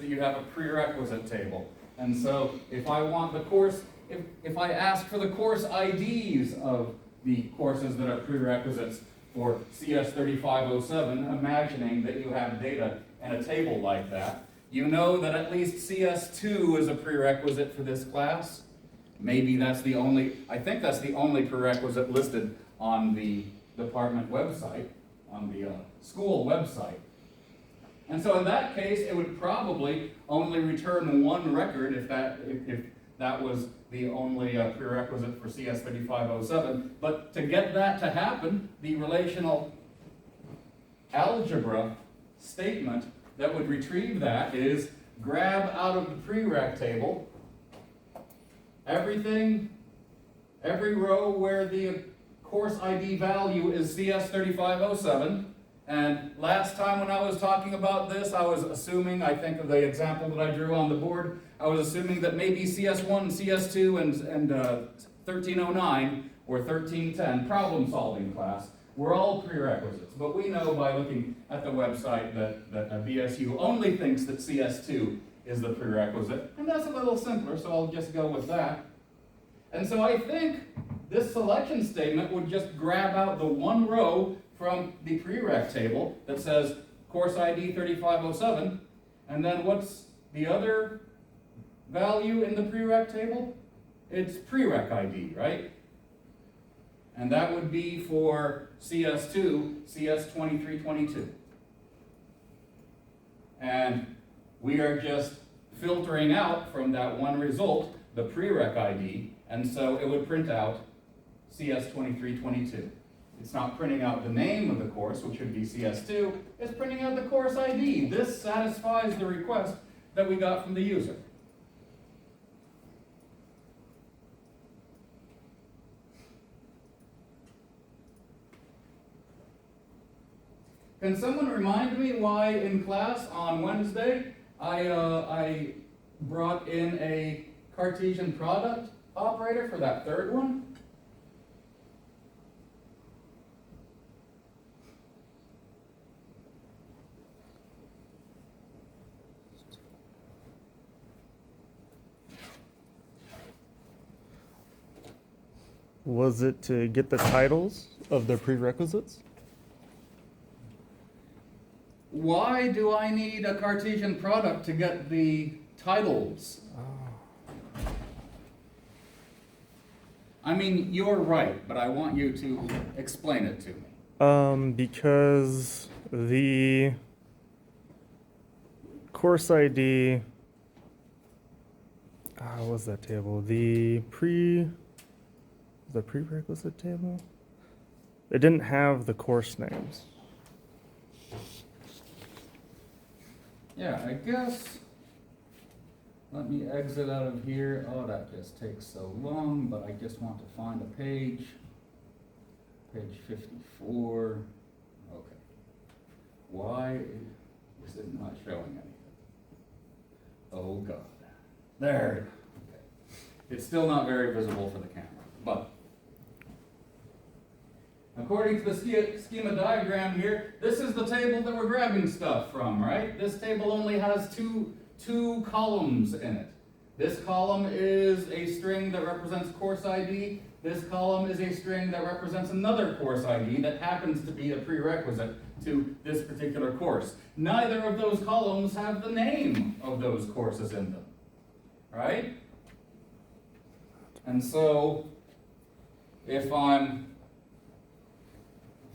that you have a prerequisite table. And so if I want the course, if I ask for the course IDs of the courses that are prerequisites for CS 3507, imagining that you have data in a table like that, you know that at least CS2 is a prerequisite for this class. Maybe that's the only, I think that's the only prerequisite listed on the department website, on the school website. And so in that case, it would probably only return one record if that was the only prerequisite for CS 3507. But to get that to happen, the relational algebra statement that would retrieve that is grab out of the prereq table everything, every row where the course ID value is CS 3507. And last time when I was talking about this, I was assuming, I think of the example that I drew on the board, I was assuming that maybe CS1, CS2, and 1309 or 1310, problem solving class, were all prerequisites. But we know by looking at the website that BSU only thinks that CS2 is the prerequisite. And that's a little simpler, so I'll just go with that. And so I think this selection statement would just grab out the one row from the prereq table that says course ID 3507, and then what's the other value in the prereq table? It's prereq ID, right? And that would be for CS2, CS 2322. And we are just filtering out from that one result the prereq ID, and so it would print out CS 2322. It's not printing out the name of the course, which would be CS2, it's printing out the course ID. This satisfies the request that we got from the user. Can someone remind me why in class on Wednesday I brought in a Cartesian product operator for that third one? Was it to get the titles of the prerequisites? Why do I need a Cartesian product to get the titles? I mean, you're right, but I want you to explain it to me. Because the course ID, what was that table? The prerequisite table? It didn't have the course names. Yeah, I guess, let me exit out of here. Oh, that just takes so long, but I just want to find a page. Page 54. Okay. Why is it not showing anything? Oh, God. There. Okay. It's still not very visible for the camera, but according to the schema diagram here, this is the table that we're grabbing stuff from, right? This table only has two columns in it. This column is a string that represents course ID. This column is a string that represents another course ID that happens to be a prerequisite to this particular course. Neither of those columns have the name of those courses in them, right? And so, if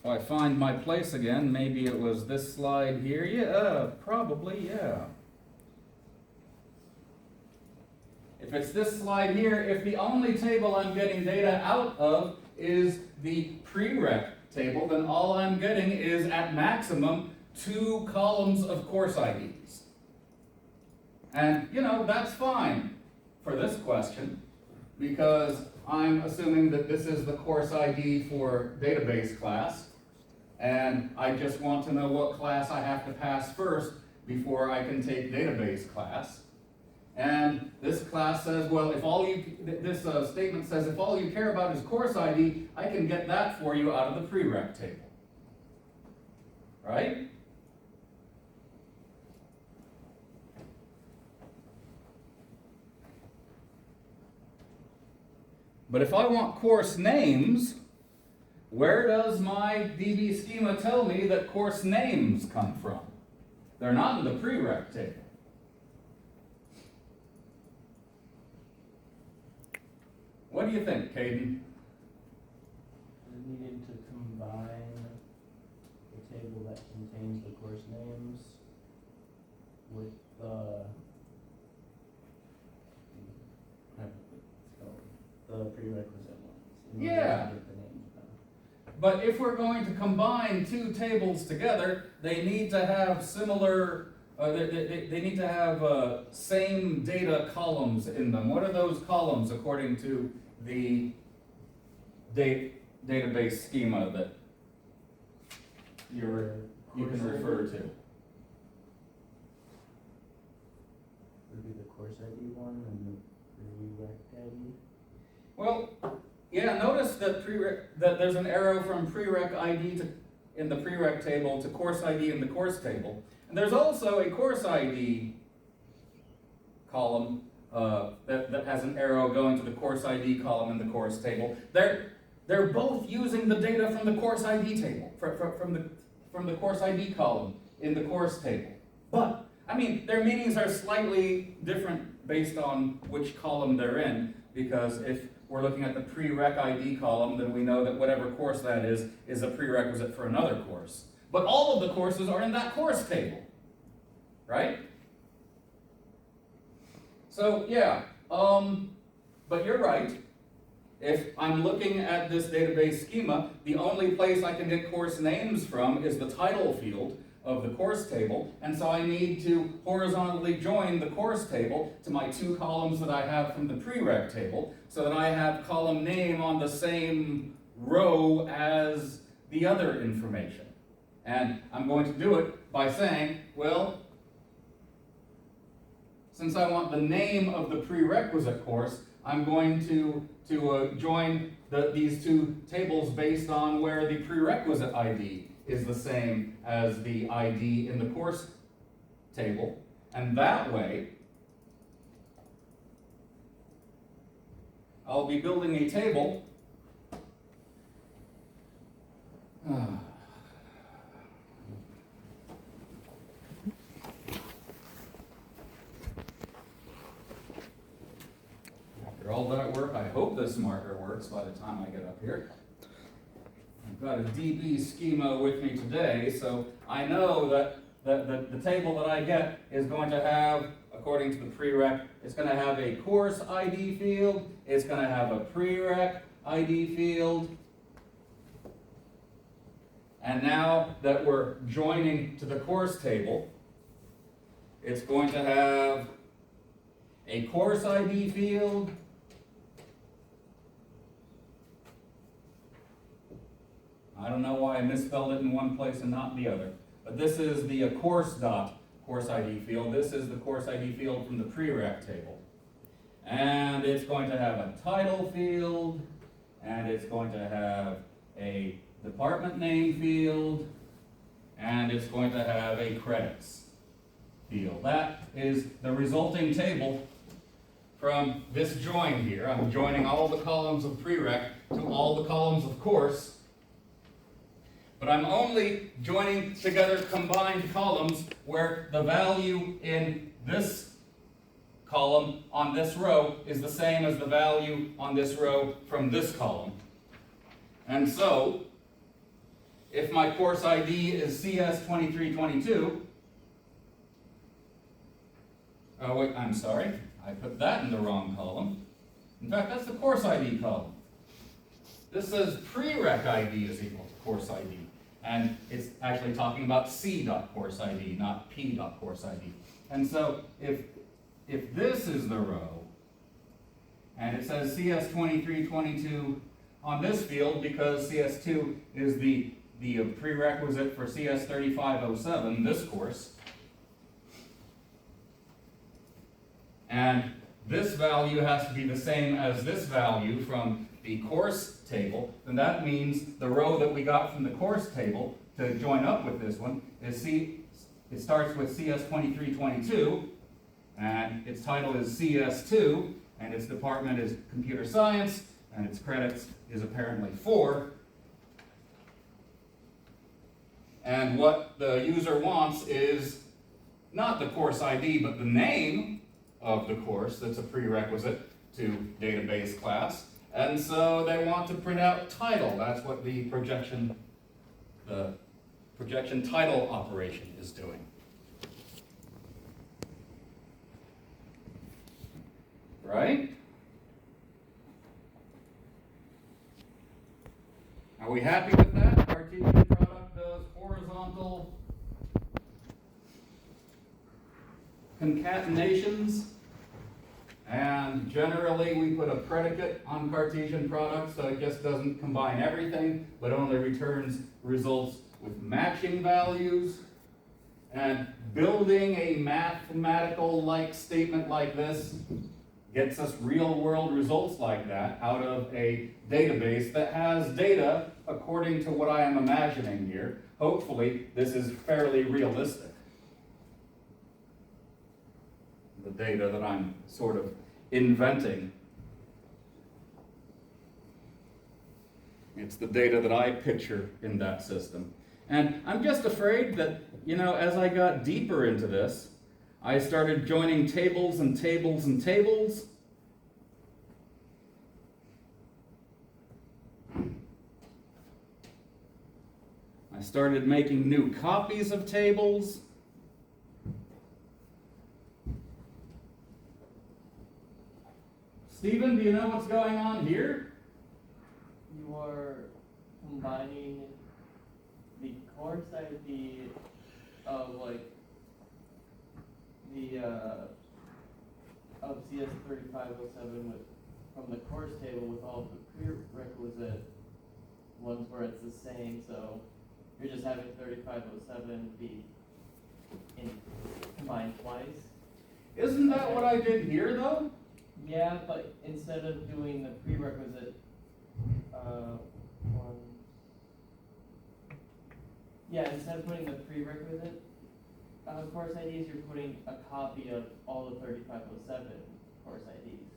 I find my place again, maybe it was this slide here. Yeah, probably, yeah. If it's this slide here, if the only table I'm getting data out of is the prereq table, then all I'm getting is, at maximum, 2 columns of course IDs. And, that's fine for this question, because I'm assuming that this is the course ID for database class, and I just want to know what class I have to pass first before I can take database class. And this class says, well, this statement says, if all you care about is course ID, I can get that for you out of the prereq table. Right? But if I want course names, where does my DB schema tell me that course names come from? They're not in the prereq table. What do you think, Caden? We needed to combine the table that contains the course names with the prerequisite ones. in order to Yeah. get the names done. But if we're going to combine two tables together, they need to have similar, they need to have same data columns in them. What are those columns according to the database schema that you can Course refer ID to? would be the course ID one and the prereq ID. Well, yeah, notice that that there's an arrow from prereq ID in the prereq table to course ID in the course table. And there's also a course ID column that has an arrow going to the course ID column in the course table. They're both using the data from the course ID table, from the course ID column in the course table. But, I mean, their meanings are slightly different based on which column they're in, because if we're looking at the prereq ID column, then we know that whatever course that is a prerequisite for another course. But all of the courses are in that course table, right? So, yeah, but you're right. If I'm looking at this database schema, the only place I can get course names from is the title field of the course table, and so I need to horizontally join the course table to my two columns that I have from the prereq table, so that I have column name on the same row as the other information. And I'm going to do it by saying, well, since I want the name of the prerequisite course, I'm going to join these two tables based on where the prerequisite ID is the same as the ID in the course table. And that way, I'll be building a table after all that work, I hope this marker works by the time I get up here. I've got a DB schema with me today, so I know that the table that I get is going to have, according to the prereq, it's going to have a course ID field, it's going to have a prereq ID field, and now that we're joining to the course table, it's going to have a course ID field, I don't know why I misspelled it in one place and not in the other. But this is the course ID field. This is the course ID field from the prereq table. And it's going to have a title field, and it's going to have a department name field, and it's going to have a credits field. That is the resulting table from this join here. I'm joining all the columns of prereq to all the columns of course. But I'm only joining together combined columns where the value in this column on this row is the same as the value on this row from this column. And so, if my course ID is CS2322, oh wait, I'm sorry, I put that in the wrong column. In fact, that's the course ID column. This says prereq ID is equal to course ID. And it's actually talking about C.course ID, not P.course ID. And so if this is the row, and it says CS2322 on this field because CS2 is the prerequisite for CS3507, this course, and this value has to be the same as this value from the course table, then that means the row that we got from the course table to join up with this one is it starts with CS2322, and its title is CS2, and its department is computer science, and its credits is apparently 4. And what the user wants is not the course ID, but the name of the course that's a prerequisite to database class. And so they want to print out title. That's what the projection title operation is doing. Right? Are we happy with that? Cartesian product does horizontal concatenations, and generally we put a predicate on Cartesian product so it just doesn't combine everything, but only returns results with matching values. And building a mathematical-like statement like this gets us real-world results like that out of a database that has data according to what I am imagining here. Hopefully, this is fairly realistic. The data that I'm sort of inventing. It's the data that I picture in that system. And I'm just afraid that, as I got deeper into this, I started joining tables and tables and tables. I started making new copies of tables. Stephen, do you know what's going on here? You are combining the course ID of of CS3507 from the course table with all the prerequisite ones where it's the same, so you're just having 3507 be combined twice. Isn't that what I did here, though? Yeah, but instead of doing the prerequisite one, instead of putting the prerequisite course IDs, you're putting a copy of all the 3507 course IDs.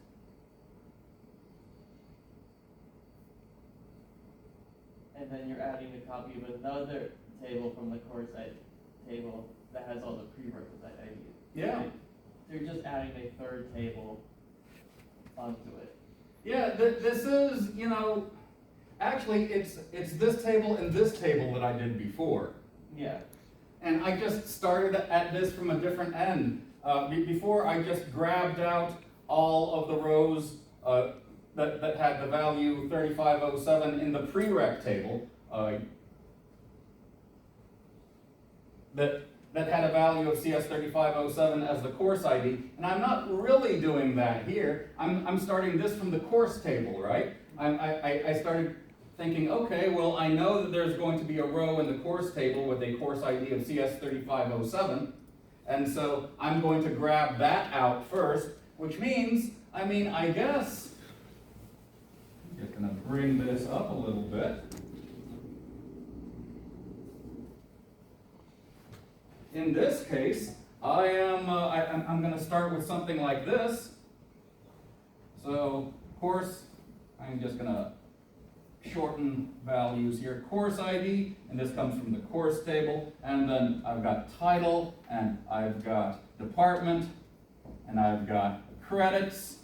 And then you're adding a copy of another table from the course table that has all the prerequisite IDs. Yeah. So you're just adding a third table onto it. Yeah, this is, actually it's this table and this table that I did before. Yeah. And I just started at this from a different end. Before I just grabbed out all of the rows that had the value 3507 in the prereq table that had a value of CS3507 as the course ID, and I'm not really doing that here. I'm starting this from the course table, right? I started thinking, okay, well, I know that there's going to be a row in the course table with a course ID of CS3507, and so I'm going to grab that out first, which means, I guess, I'm just going to bring this up a little bit. In this case, I'm going to start with something like this. So, course, I'm just going to shorten values here. Course ID, and this comes from the course table, and then I've got title, and I've got department, and I've got credits.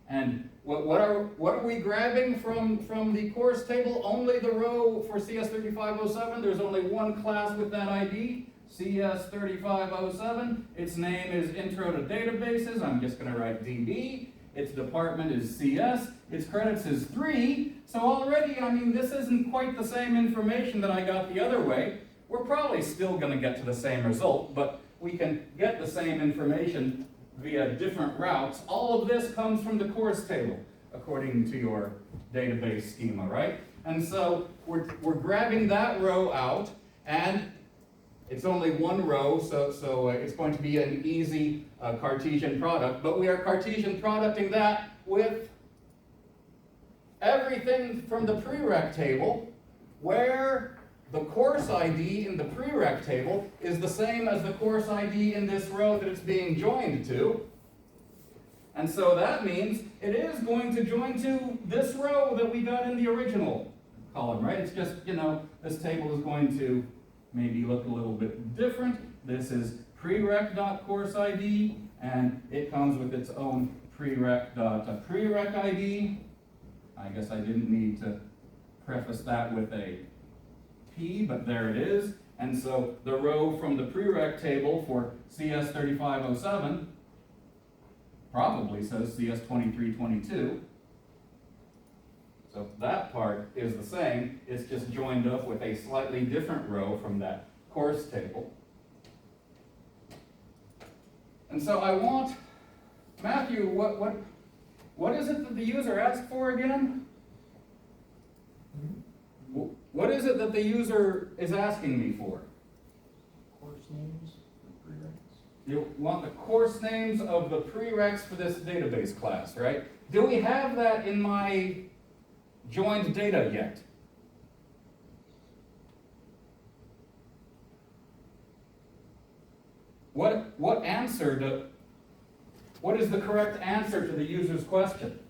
And what are we grabbing from the course table? Only the row for CS3507. There's only one class with that ID, CS3507. Its name is Intro to Databases. I'm just going to write DB. Its department is CS. Its credits is 3. So already, this isn't quite the same information that I got the other way. We're probably still going to get to the same result, but we can get the same information via different routes. All of this comes from the course table, according to your database schema, right? And so we're grabbing that row out, and it's only one row, so it's going to be an easy Cartesian product, but we are Cartesian producting that with everything from the prereq table, where the course ID in the prereq table is the same as the course ID in this row that it's being joined to. And so that means it is going to join to this row that we got in the original column, right? It's just, this table is going to maybe look a little bit different. This is prereq.course ID, and it comes with its own prereq ID. I guess I didn't need to preface that with a P, but there it is. And so the row from the prereq table for CS 3507 probably says CS 2322. So that part is the same, it's just joined up with a slightly different row from that course table. And so I want, Matthew, what is it that the user asked for again? What is it that the user is asking me for? Course names, prereqs. You want the course names of the prereqs for this database class, right? Do we have that in my joined data yet? What is the correct answer to the user's question?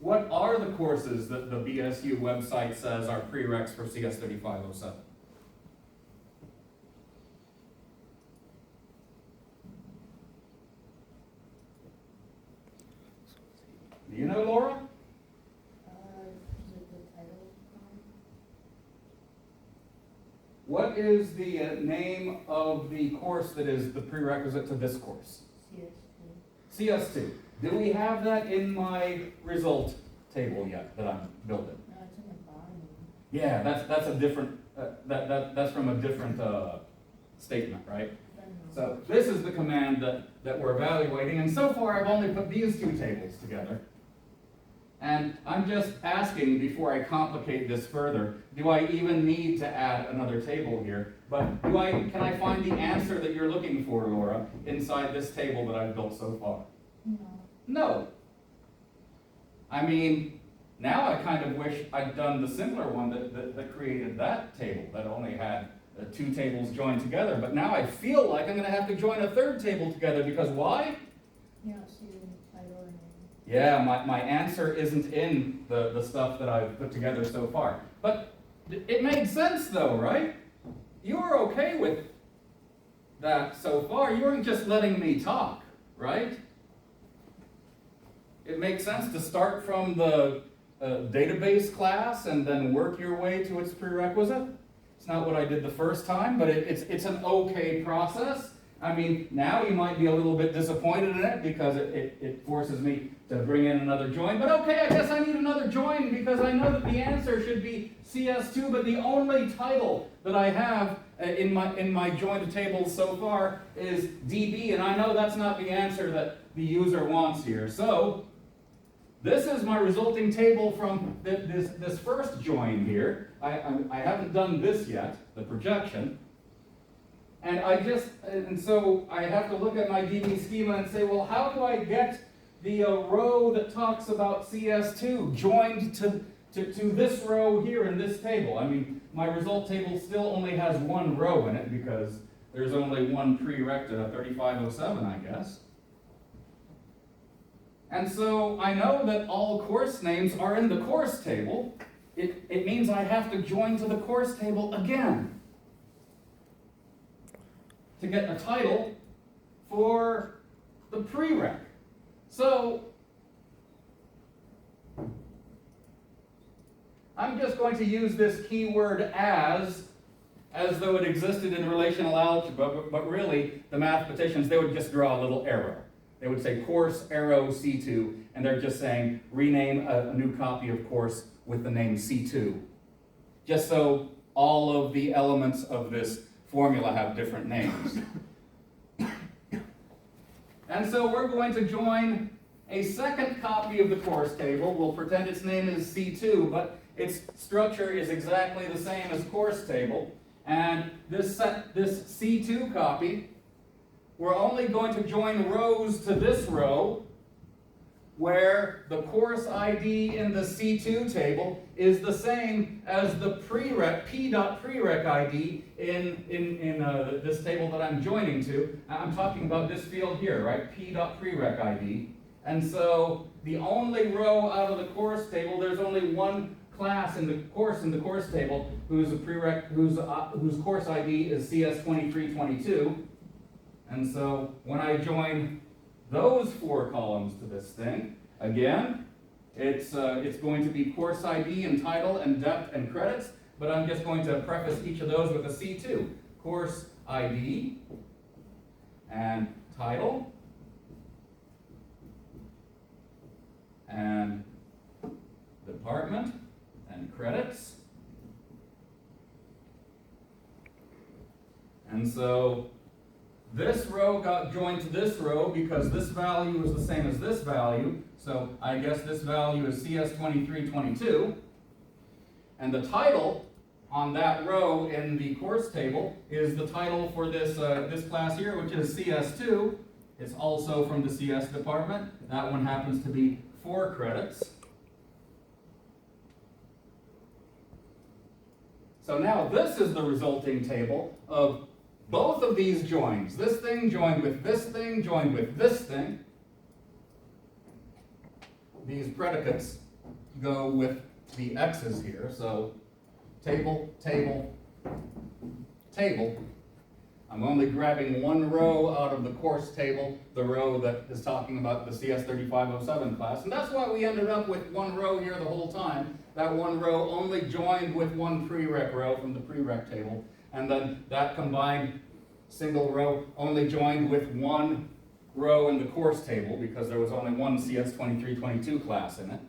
What are the courses that the BSU website says are prereqs for CS 3507? Do you know, Laura? Is it the title? What is the name of the course that is the prerequisite to this course? CS2. CS2. Do we have that in my result table yet that I'm building? No, it's in the bottom. Yeah, that's a different, that's from a different statement, right? So this is the command that we're evaluating, and so far I've only put these two tables together. And I'm just asking, before I complicate this further, do I even need to add another table here? But can I find the answer that you're looking for, Laura, inside this table that I've built so far? No. No. I mean, now I kind of wish I'd done the simpler one that created that table, that only had two tables joined together. But now I feel like I'm going to have to join a third table together, because why? You don't see the title or name. Yeah, my answer isn't in the stuff that I've put together so far. But it made sense though, right? You were okay with that so far. You weren't just letting me talk, right? It makes sense to start from the database class and then work your way to its prerequisite. It's not what I did the first time, but it's an okay process. I mean, now you might be a little bit disappointed in it because it forces me to bring in another join. But okay, I guess I need another join because I know that the answer should be CS2, but the only title that I have in my joined tables so far is DB, and I know that's not the answer that the user wants here. So this is my resulting table from this first join here. I haven't done this yet, the projection. And so I have to look at my DB schema and say, well, how do I get the row that talks about CS2 joined to this row here in this table? I mean, my result table still only has one row in it because there's only one prereq to 3507, I guess. And so I know that all course names are in the course table. It means I have to join to the course table again to get a title for the prereq. So I'm just going to use this keyword as though it existed in relational algebra, but really the mathematicians, they would just draw a little arrow. They would say course arrow C2, and they're just saying rename a new copy of course with the name C2. Just so all of the elements of this formula have different names. And so we're going to join a second copy of the course table. We'll pretend its name is C2, but its structure is exactly the same as course table. And this C2 copy, we're only going to join rows to this row where the course ID in the C2 table is the same as the prereq, p.prereq ID in this table that I'm joining to. I'm talking about this field here, right? p.prereq ID. And so the only row out of the course table, there's only one class in the course table whose course ID is CS2322. And so when I join those 4 columns to this thing, again, it's going to be course ID and title and depth and credits, but I'm just going to preface each of those with a C2. Course ID and title and department and credits. And so this row got joined to this row because this value is the same as this value. So I guess this value is CS2322. And the title on that row in the course table is the title for this, this class here, which is CS2. It's also from the CS department. That one happens to be 4 credits. So now this is the resulting table of both of these joins. This thing joined with this thing, joined with this thing. These predicates go with the X's here. So table, table, table. I'm only grabbing one row out of the course table, the row that is talking about the CS3507 class. And that's why we ended up with one row here the whole time. That one row only joined with one prereq row from the prereq table. And then that combined single row only joined with one row in the course table because there was only one CS2322 class in it.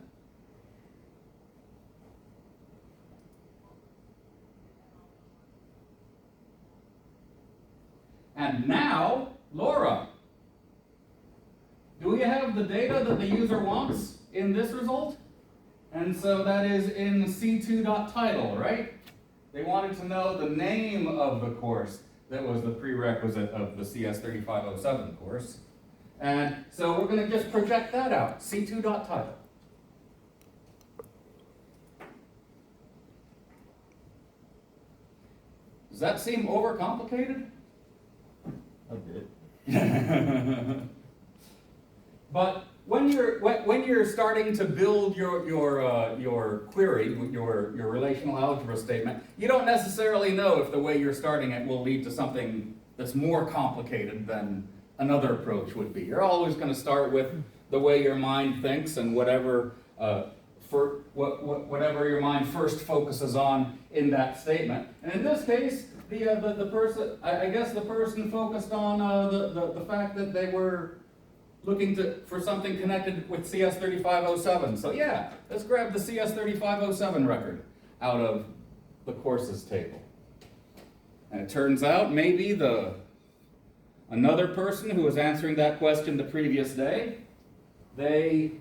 And now, Laura, do we have the data that the user wants in this result? And so that is in C2.title, right? They wanted to know the name of the course that was the prerequisite of the CS3507 course. And so we're going to just project that out, C2.title. Does that seem overcomplicated? A bit. But when you're starting to build your query, your relational algebra statement, you don't necessarily know if the way you're starting it will lead to something that's more complicated than another approach would be. You're always going to start with the way your mind thinks and whatever whatever your mind first focuses on in that statement. And in this case, the person, I guess the person focused on the fact that they were looking for something connected with CS3507. So yeah, let's grab the CS3507 record out of the courses table. And it turns out maybe another person who was answering that question the previous day, they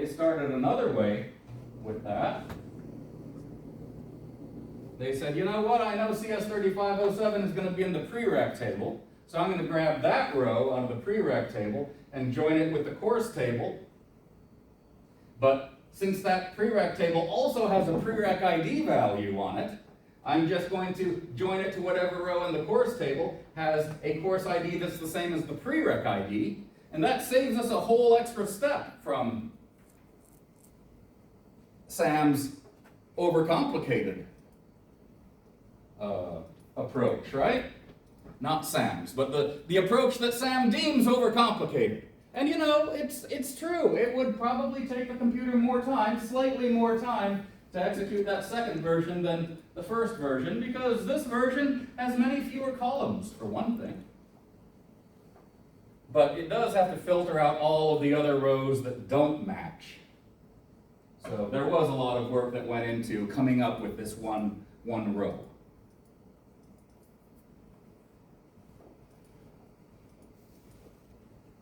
started another way with that. They said, you know what, I know CS3507 is going to be in the prereq table, so I'm going to grab that row out of the prereq table and join it with the course table. But since that prereq table also has a prereq ID value on it, I'm just going to join it to whatever row in the course table has a course ID that's the same as the prereq ID, and that saves us a whole extra step from Sam's overcomplicated approach, right? Not Sam's, but the approach that Sam deems overcomplicated. And you know, it's true. It would probably take the computer more time, slightly more time, to execute that second version than the first version, because this version has many fewer columns, for one thing. But it does have to filter out all of the other rows that don't match. So there was a lot of work that went into coming up with this one row.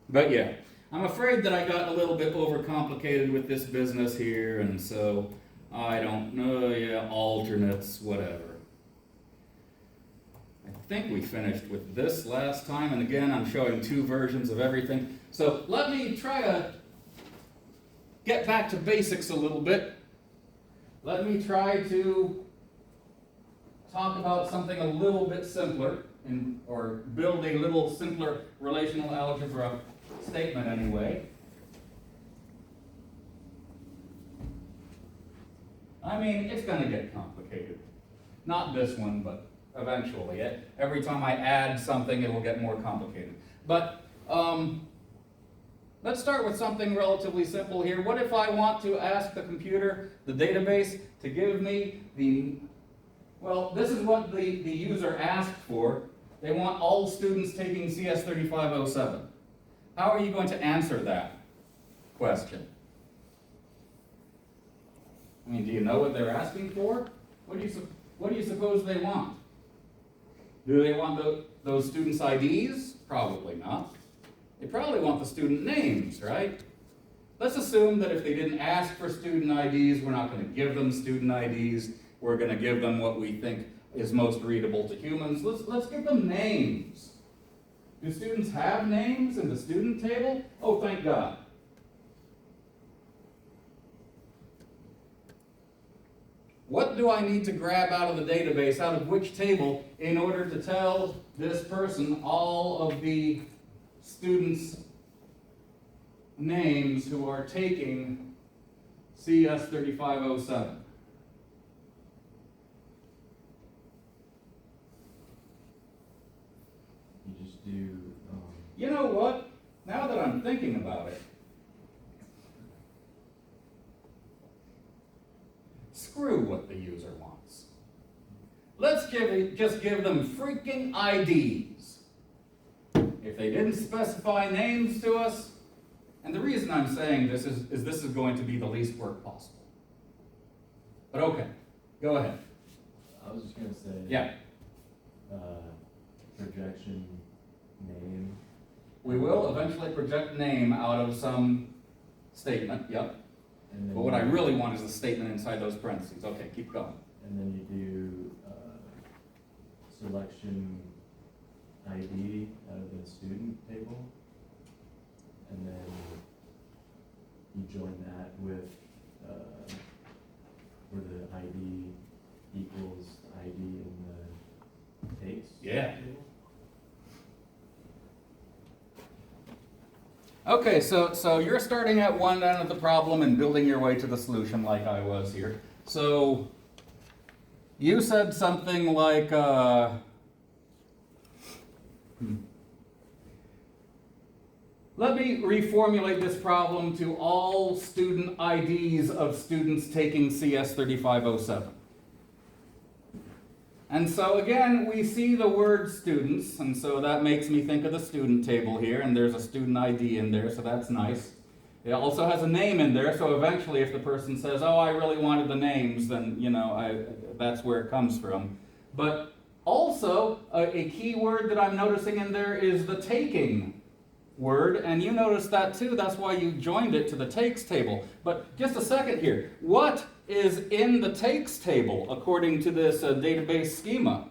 But yeah, I'm afraid that I got a little bit overcomplicated with this business here, and so I don't know, yeah, alternates, whatever. I think we finished with this last time, and again, I'm showing 2 versions of everything. So let me try to get back to basics a little bit. Let me try to talk about something a little bit simpler or build a little simpler relational algebra statement anyway. I mean, it's gonna get complicated. Not this one, but eventually. Every time I add something, it will get more complicated. But let's start with something relatively simple here. What if I want to ask the computer, the database, to give me well, this is what the user asked for. They want all students taking CS 3507. How are you going to answer that question? I mean, do you know what they're asking for? What do you suppose they want? Do they want those students' IDs? Probably not. They probably want the student names, right? Let's assume that if they didn't ask for student IDs, we're not going to give them student IDs. We're going to give them what we think is most readable to humans. Let's give them names. Do students have names in the student table? Oh, thank God. What do I need to grab out of the database, out of which table, in order to tell this person all of the students' names who are taking CS 3507? You just do, You know what? Now that I'm thinking about it, screw what the user wants. Let's just give them freaking IDs. If they didn't specify names to us, and the reason I'm saying this is this is going to be the least work possible. But okay, go ahead. I was just gonna say. Yeah, Projection name. we will eventually project name out of some statement, yep. And then But what I really want is the statement inside those parentheses. Okay, keep going. And then you do, selection ID out of the student table. And then you join that with, where the ID equals the ID in the takes. Yeah. table. Okay, so you're starting at one end of the problem and building your way to the solution like I was here. So you said something like, let me reformulate this problem to all student IDs of students taking CS 3507. And so again, we see the word students, and so that makes me think of the student table here, and there's a student ID in there, so that's nice. It also has a name in there, so eventually if the person says, oh, I really wanted the names, then, you know, that's where it comes from. But also, a key word that I'm noticing in there is the taking word, and you noticed that too, that's why you joined it to the takes table. But just a second here, what is in the takes table according to this database schema?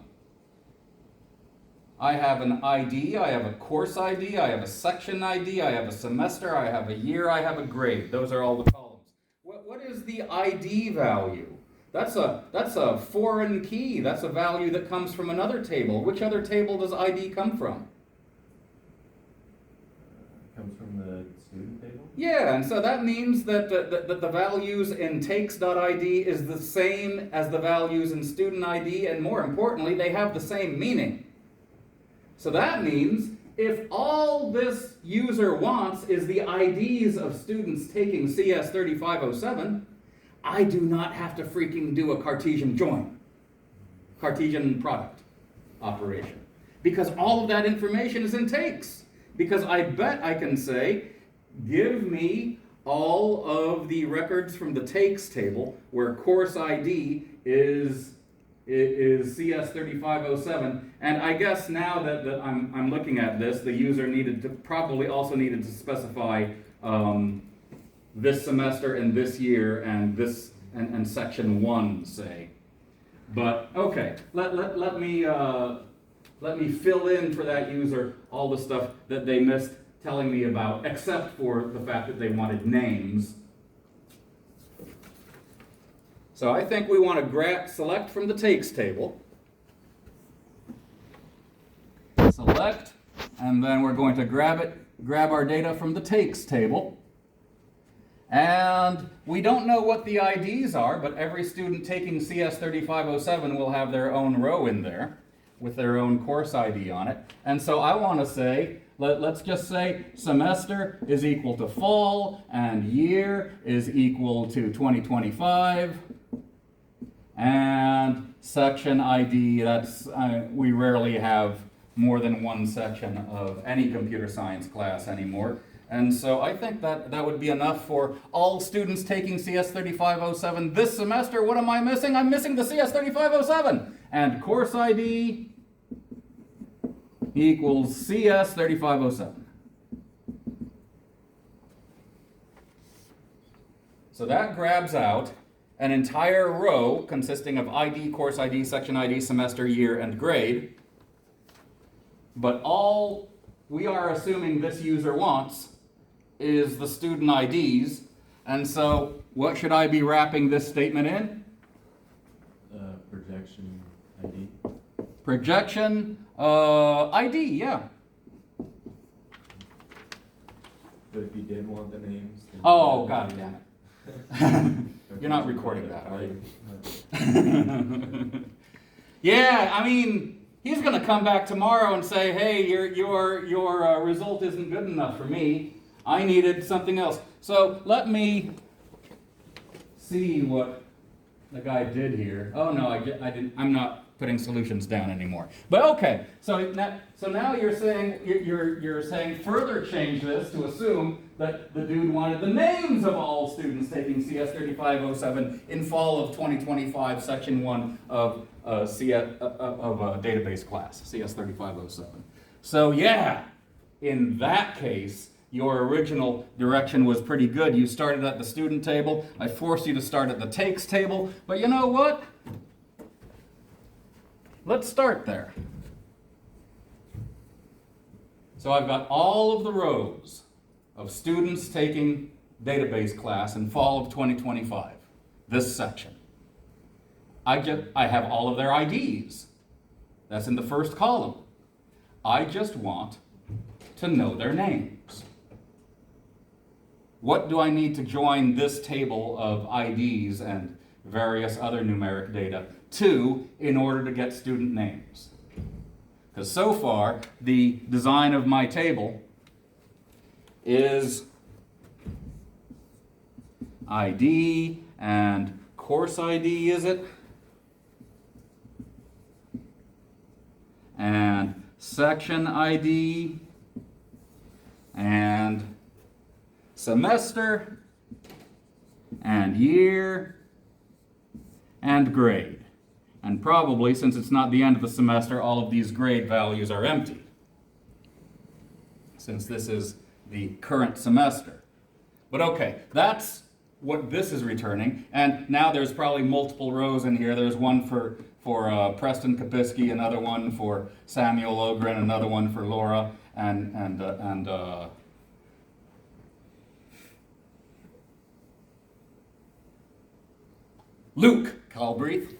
I have an ID, I have a course ID, I have a section ID, I have a semester, I have a year, I have a grade. Those are all the columns. What is the ID value? That's a foreign key. That's a value that comes from another table. Which other table does ID come from? Comes from the student table? Yeah, and so that means that the values in takes.id is the same as the values in student ID, and more importantly, they have the same meaning. So that means if all this user wants is the IDs of students taking CS 3507, I do not have to freaking do a Cartesian join, Cartesian product operation, because all of that information is in takes. Because I bet I can say, give me all of the records from the takes table where course ID is CS 3507, and I guess now that I'm looking at this, the user probably also needed to specify this semester and this year and this and section 1, say. But okay, let me fill in for that user all the stuff that they missed telling me about, except for the fact that they wanted names. So I think we want to select from the takes table. select, and then we're going to grab our data from the takes table. And we don't know what the IDs are, but every student taking CS3507 will have their own row in there with their own course ID on it. And so I want to say, let's just say semester is equal to fall and year is equal to 2025. And section ID, that's, we rarely have more than one section of any computer science class anymore. And so I think that would be enough for all students taking CS3507 this semester. What am I missing? I'm missing the CS3507. And course ID equals CS3507. So that grabs out an entire row consisting of ID, course ID, section ID, semester, year, and grade. But all we are assuming this user wants is the student IDs. And so what should I be wrapping this statement in? Projection ID. Projection ID, yeah. But if you didn't want the names. then Oh, you god would- damn it. You're not recording that, are you? Yeah, I mean, he's gonna come back tomorrow and say, hey, your result isn't good enough for me. I needed something else. So let me see what the guy did here. Oh no, I didn't. I'm not putting solutions down anymore. But okay, so now you're saying you're saying further change this to assume that the dude wanted the names of all students taking CS3507 in fall of 2025, section 1 of a database class, CS3507. So yeah, in that case, your original direction was pretty good. You started at the student table. I forced you to start at the takes table. But you know what? Let's start there. So I've got all of the rows of students taking database class in fall of 2025, this section. I have all of their IDs. That's in the first column. I just want to know their names. What do I need to join this table of IDs and various other numeric data to in order to get student names? Because so far, the design of my table is ID and course ID, is it? And section ID and semester and year and grade. And probably, since it's not the end of the semester, all of these grade values are empty, since this is the current semester. But okay, that's what this is returning. And now there's probably multiple rows in here. There's one for Preston Kapiski, another one for Samuel Ogren, another one for Laura, and Luke Calbreath.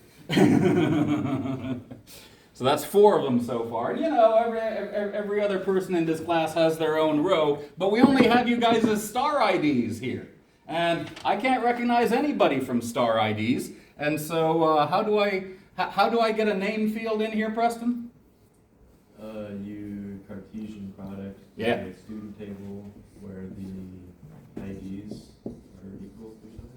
So that's 4 of them so far. And you know, every other person in this class has their own row, but we only have you guys as star IDs here. And I can't recognize anybody from star IDs. And so how do I get a name field in here, Preston? You Cartesian product. Yeah. The student table where the IDs are equal to each other.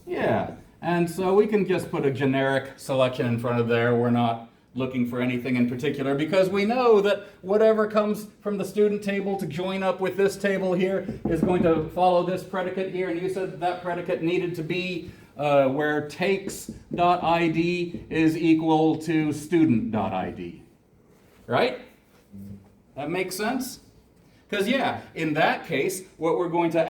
Yeah. And so we can just put a generic selection in front of there. We're not looking for anything in particular because we know that whatever comes from the student table to join up with this table here is going to follow this predicate here. And you said that predicate needed to be where takes.id is equal to student.id. Right? That makes sense? Because yeah, in that case, what we're going to